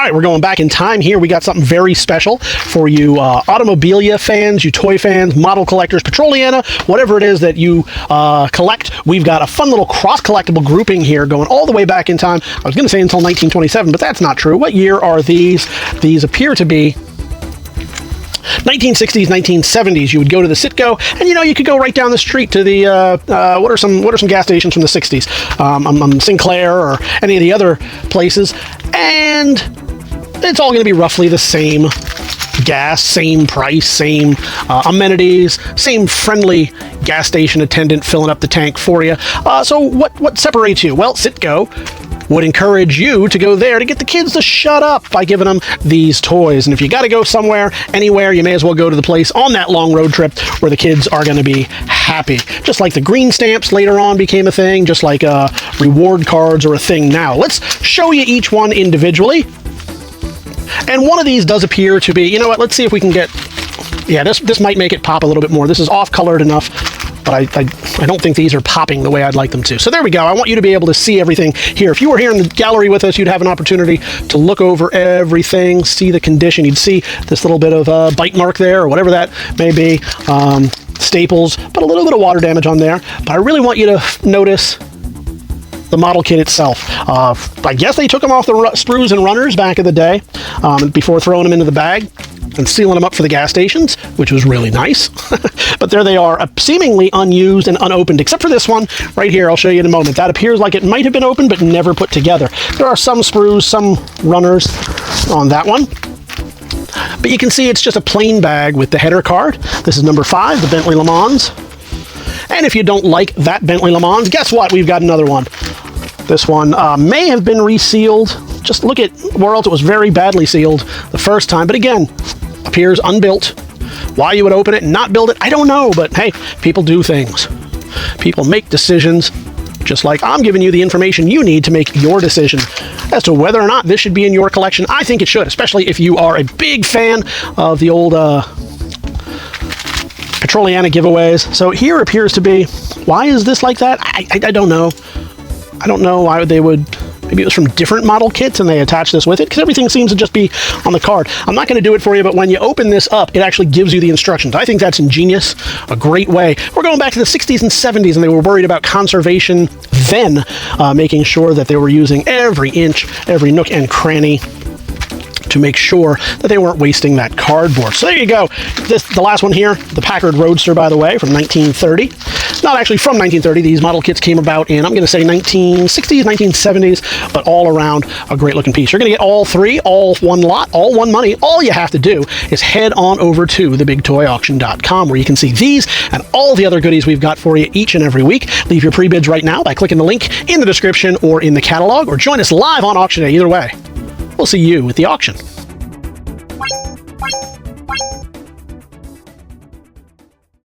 All right, we're going back in time here. We got something very special for you automobilia fans, you toy fans, model collectors, Petroliana, whatever it is that you collect. We've got a fun little cross-collectible grouping here going all the way back in time. I was going to say until 1927, but that's not true. What year are these? These appear to be 1960s, 1970s. You would go to the Citgo, and you could go right down the street to the what are some gas stations from the 60s, Sinclair or any of the other places, and it's all going to be roughly the same gas, same price, same amenities, same friendly gas station attendant filling up the tank for you. So what separates you? Well, Citgo would encourage you to go there to get the kids to shut up by giving them these toys. And if you got to go somewhere, anywhere, you may as well go to the place on that long road trip where the kids are going to be happy. Just like the green stamps later on became a thing, just like reward cards are a thing now. Let's show you each one individually. And one of these does appear to be, let's see if we can get, this might make it pop a little bit more. This is off-colored enough, but I don't think these are popping the way I'd like them to. So there we go. I want you to be able to see everything here. If you were here in the gallery with us, you'd have an opportunity to look over everything, see the condition. You'd see this little bit of bite mark there, or whatever that may be, staples, but a little bit of water damage on there. But I really want you to notice the model kit itself. I guess they took them off the sprues and runners back in the day before throwing them into the bag and sealing them up for the gas stations, which was really nice. But there they are, seemingly unused and unopened, except for this one right here. I'll show you in a moment. That appears like it might have been opened, but never put together. There are some sprues, some runners on that one. But you can see it's just a plain bag with the header card. This is number 5, the Bentley Le Mans. And if you don't like that Bentley Le Mans, guess what? We've got another one. This one may have been resealed. Just look at where else it was very badly sealed the first time. But again, appears unbuilt. Why you would open it and not build it, I don't know. But hey, people do things. People make decisions, just like I'm giving you the information you need to make your decision as to whether or not this should be in your collection. I think it should, especially if you are a big fan of the old Petroliana giveaways. So here appears to be, why is this like that? I don't know. I don't know why they would, maybe it was from different model kits and they attached this with it, because everything seems to just be on the card. I'm not going to do it for you, but when you open this up, it actually gives you the instructions. I think that's ingenious, a great way. We're going back to the 60s and 70s, and they were worried about conservation then, making sure that they were using every inch, every nook and cranny to make sure that they weren't wasting that cardboard. So there you go. The last one here, the Packard Roadster, by the way, from 1930. Not actually from 1930. These model kits came about in, I'm going to say 1960s, 1970s, but all around a great looking piece. You're going to get all three, all one lot, all one money. All you have to do is head on over to TheBigToyAuction.com, where you can see these and all the other goodies we've got for you each and every week. Leave your pre-bids right now by clicking the link in the description or in the catalog, or join us live on auction day. Either way, we'll see you at the auction.